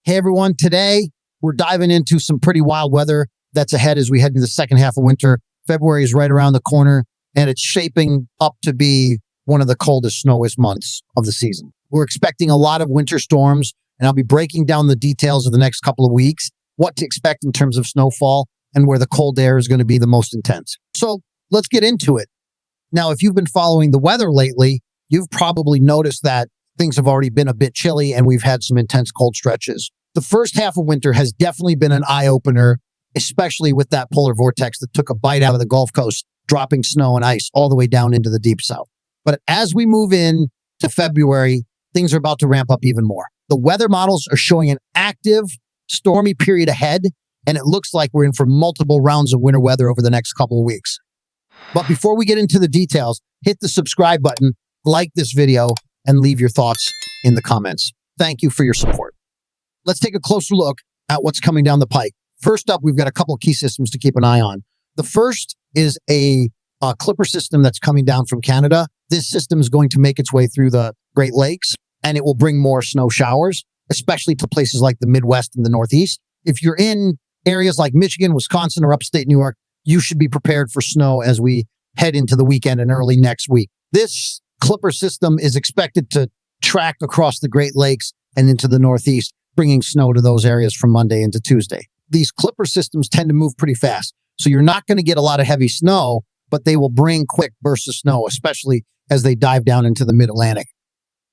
Hey everyone, today we're diving into some pretty wild weather that's ahead as we head into the second half of winter. February is right around the corner and it's shaping up to be one of the coldest, snowiest months of the season. We're expecting a lot of winter storms, and I'll be breaking down the details of the next couple of weeks, what to expect in terms of snowfall and where the cold air is going to be the most intense. So let's get into it. Now, if you've been following the weather lately, you've probably noticed that things have already been a bit chilly and we've had some intense cold stretches. The first half of winter has definitely been an eye-opener, especially with that polar vortex that took a bite out of the Gulf Coast, dropping snow and ice all the way down into the deep south. But as we move in to February, things are about to ramp up even more. The weather models are showing an active, stormy period ahead, and it looks like we're in for multiple rounds of winter weather over the next couple of weeks. But before we get into the details, hit the subscribe button, like this video, and leave your thoughts in the comments. Thank you for your support. Let's take a closer look at what's coming down the pike. First up, we've got a couple of key systems to keep an eye on. The first is a clipper system that's coming down from Canada. This system is going to make its way through the Great Lakes, and it will bring more snow showers, especially to places like the Midwest and the Northeast. If you're in areas like Michigan, Wisconsin, or upstate New York, you should be prepared for snow as we head into the weekend and early next week. This clipper system is expected to track across the Great Lakes and into the Northeast, bringing snow to those areas from Monday into Tuesday. These clipper systems tend to move pretty fast, so you're not going to get a lot of heavy snow, but they will bring quick bursts of snow, especially as they dive down into the mid-Atlantic.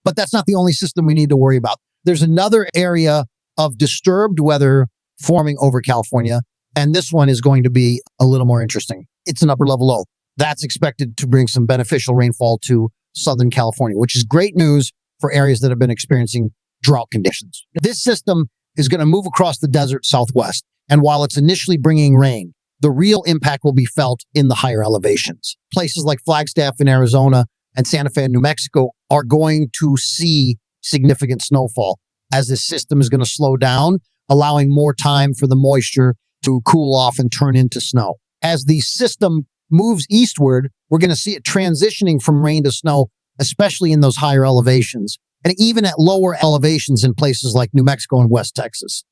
But that's not the only system we need to worry about. There's another area of disturbed weather forming over California, and this one is going to be a little more interesting. It's an upper level low. That's expected to bring some beneficial rainfall to Southern California, which is great news for areas that have been experiencing drought conditions. This system is going to move across the desert southwest, and while it's initially bringing rain, the real impact will be felt in the higher elevations. Places like Flagstaff in Arizona and Santa Fe in New Mexico are going to see significant snowfall as this system is going to slow down, allowing more time for the moisture to cool off and turn into snow. As the system moves eastward, we're going to see it transitioning from rain to snow, especially in those higher elevations, and even at lower elevations in places like New Mexico and West Texas.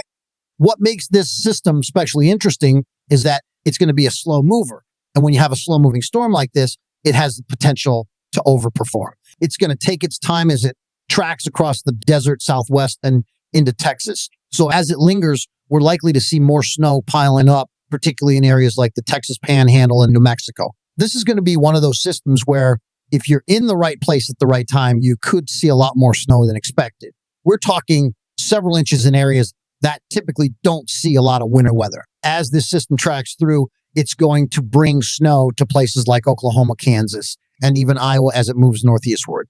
What makes this system especially interesting is that it's going to be a slow mover. And when you have a slow moving storm like this, it has the potential to overperform. It's going to take its time as it tracks across the desert southwest and into Texas. So as it lingers, we're likely to see more snow piling up, particularly in areas like the Texas Panhandle and New Mexico. This is going to be one of those systems where if you're in the right place at the right time, you could see a lot more snow than expected. We're talking several inches in areas that typically don't see a lot of winter weather. As this system tracks through, it's going to bring snow to places like Oklahoma, Kansas, and even Iowa as it moves northeastward.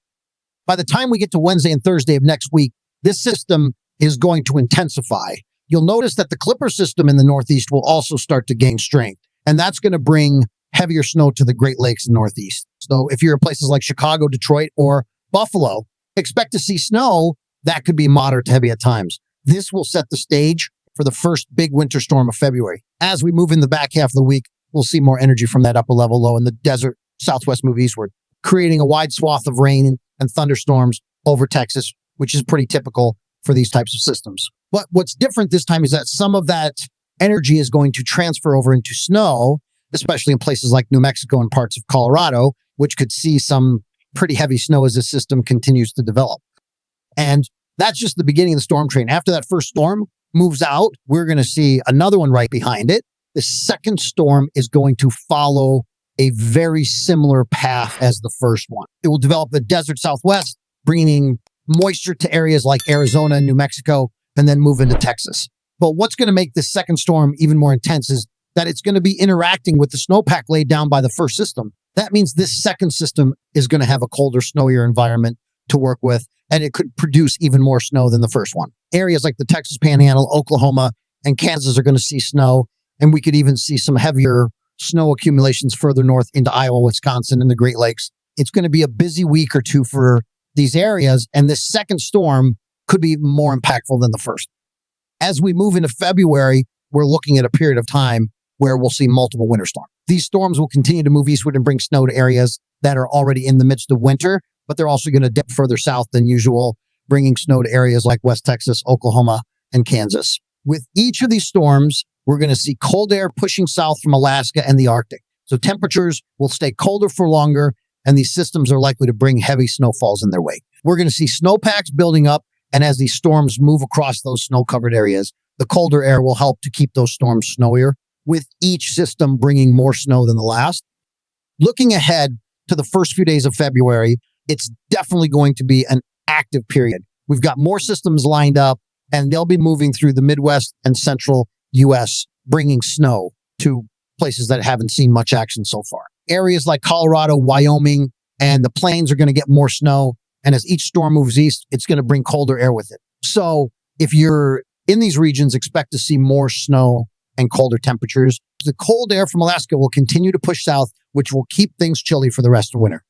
By the time we get to Wednesday and Thursday of next week, this system is going to intensify. You'll notice that the clipper system in the Northeast will also start to gain strength, and that's going to bring heavier snow to the Great Lakes and Northeast. So if you're in places like Chicago, Detroit, or Buffalo, expect to see snow that could be moderate to heavy at times. This will set the stage for the first big winter storm of February. As we move in the back half of the week, we'll see more energy from that upper level low in the desert southwest move eastward, creating a wide swath of rain and thunderstorms over Texas, which is pretty typical for these types of systems. But what's different this time is that some of that energy is going to transfer over into snow, especially in places like New Mexico and parts of Colorado, which could see some pretty heavy snow as the system continues to develop. And that's just the beginning of the storm train. After that first storm moves out, we're going to see another one right behind it. The second storm is going to follow a very similar path as the first one. It will develop the desert southwest, bringing moisture to areas like Arizona and New Mexico, and then move into Texas. But what's going to make this second storm even more intense is that it's going to be interacting with the snowpack laid down by the first system. That means this second system is going to have a colder, snowier environment to work with, and it could produce even more snow than the first one. Areas like the Texas Panhandle, Oklahoma, and Kansas are going to see snow, and we could even see some heavier snow accumulations further north into Iowa, Wisconsin, and the Great Lakes. It's going to be a busy week or two for these areas, and this second storm could be more impactful than the first. As we move into February, we're looking at a period of time where we'll see multiple winter storms. These storms will continue to move eastward and bring snow to areas that are already in the midst of winter, but they're also going to dip further south than usual, bringing snow to areas like West Texas, Oklahoma, and Kansas. With each of these storms, we're going to see cold air pushing south from Alaska and the Arctic. So temperatures will stay colder for longer, and these systems are likely to bring heavy snowfalls in their wake. We're going to see snowpacks building up, and as these storms move across those snow-covered areas, the colder air will help to keep those storms snowier, with each system bringing more snow than the last. Looking ahead to the first few days of February, it's definitely going to be an active period. We've got more systems lined up, and they'll be moving through the Midwest and central U.S., bringing snow to places that haven't seen much action so far. Areas like Colorado, Wyoming, and the plains are going to get more snow. And as each storm moves east, it's going to bring colder air with it. So if you're in these regions, expect to see more snow and colder temperatures. The cold air from Alaska will continue to push south, which will keep things chilly for the rest of winter.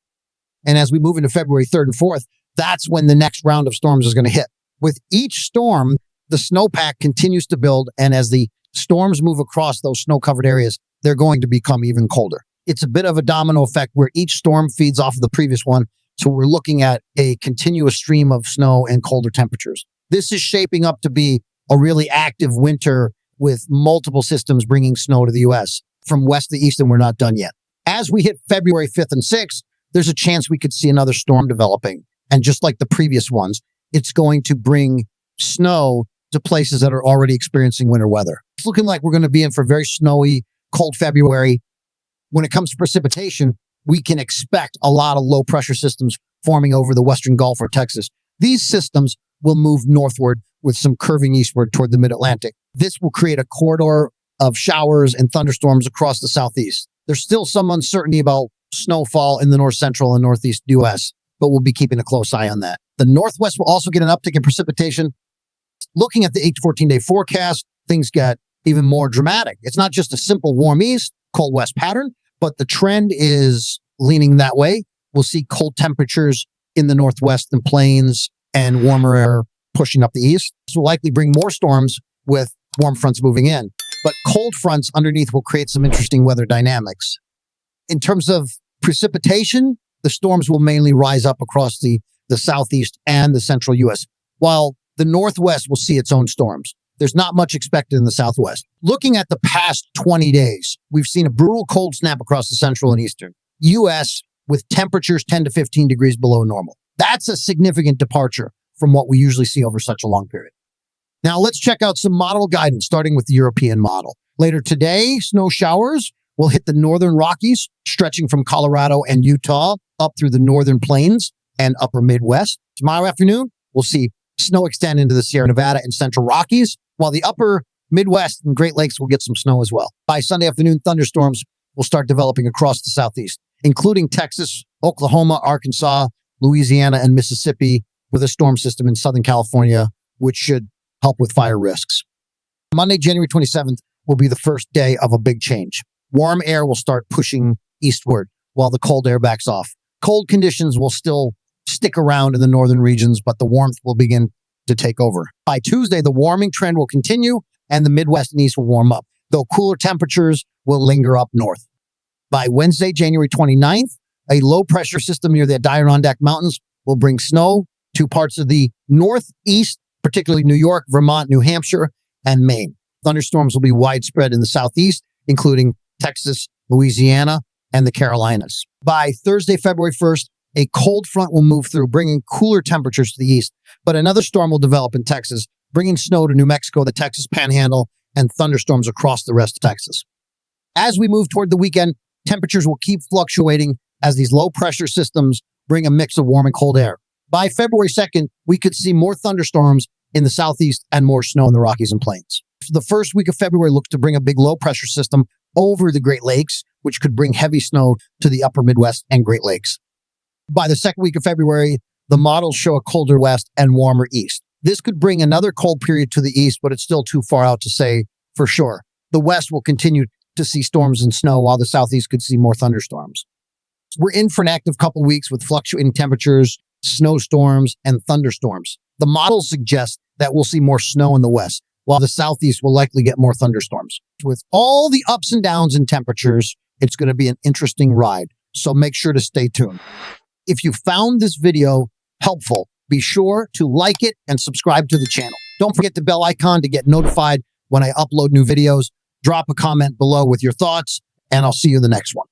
And as we move into February 3rd and 4th, that's when the next round of storms is going to hit. With each storm, the snowpack continues to build. And as the storms move across those snow-covered areas, they're going to become even colder. It's a bit of a domino effect where each storm feeds off of the previous one. So we're looking at a continuous stream of snow and colder temperatures. This is shaping up to be a really active winter with multiple systems bringing snow to the U.S. from west to east, and we're not done yet. As we hit February 5th and 6th, there's a chance we could see another storm developing. And just like the previous ones, it's going to bring snow to places that are already experiencing winter weather. It's looking like we're going to be in for very snowy, cold February. When it comes to precipitation, we can expect a lot of low pressure systems forming over the western Gulf or Texas. These systems will move northward with some curving eastward toward the mid-Atlantic. This will create a corridor of showers and thunderstorms across the southeast. There's still some uncertainty about snowfall in the north central and northeast U.S., but we'll be keeping a close eye on that. The northwest will also get an uptick in precipitation. Looking at the 8 to 14-day forecast, things get even more dramatic. It's not just a simple warm east, cold west pattern, but the trend is leaning that way. We'll see cold temperatures in the northwest and plains and warmer air pushing up the east. This will likely bring more storms with warm fronts moving in. But cold fronts underneath will create some interesting weather dynamics. In terms of precipitation, the storms will mainly rise up across the southeast and the central U.S., while the northwest will see its own storms. There's not much expected in the southwest. Looking at the past 20 days, we've seen a brutal cold snap across the central and eastern U.S. with temperatures 10 to 15 degrees below normal. That's a significant departure from what we usually see over such a long period. Now let's check out some model guidance, starting with the European model. Later today, snow showers will hit the northern Rockies, stretching from Colorado and Utah up through the northern plains and upper Midwest. Tomorrow afternoon, we'll see snow extend into the Sierra Nevada and central Rockies, while the upper Midwest and Great Lakes will get some snow as well. By Sunday afternoon, thunderstorms will start developing across the southeast, including Texas, Oklahoma, Arkansas, Louisiana, and Mississippi, with a storm system in Southern California, which should help with fire risks. Monday, January 27th, will be the first day of a big change. Warm air will start pushing eastward while the cold air backs off. Cold conditions will still stick around in the northern regions, but the warmth will begin to take over. By Tuesday, the warming trend will continue and the Midwest and East will warm up, though cooler temperatures will linger up north. By Wednesday, January 29th, a low pressure system near the Adirondack Mountains will bring snow to parts of the northeast, particularly New York, Vermont, New Hampshire, and Maine. Thunderstorms will be widespread in the southeast, including Texas, Louisiana, and the Carolinas. By Thursday, February 1st, a cold front will move through, bringing cooler temperatures to the east, but another storm will develop in Texas, bringing snow to New Mexico, the Texas Panhandle, and thunderstorms across the rest of Texas. As we move toward the weekend, temperatures will keep fluctuating as these low-pressure systems bring a mix of warm and cold air. By February 2nd, we could see more thunderstorms in the southeast and more snow in the Rockies and Plains. The first week of February looks to bring a big low-pressure system over the Great Lakes, which could bring heavy snow to the upper Midwest and Great Lakes. By the second week of February, the models show a colder west and warmer east. This could bring another cold period to the east, but it's still too far out to say for sure. The west will continue to see storms and snow, while the southeast could see more thunderstorms. We're in for an active couple weeks with fluctuating temperatures, snowstorms, and thunderstorms. The models suggest that we'll see more snow in the west, while the southeast will likely get more thunderstorms. With all the ups and downs in temperatures, it's going to be an interesting ride, so make sure to stay tuned. If you found this video helpful, be sure to like it and subscribe to the channel. Don't forget the bell icon to get notified when I upload new videos. Drop a comment below with your thoughts, and I'll see you in the next one.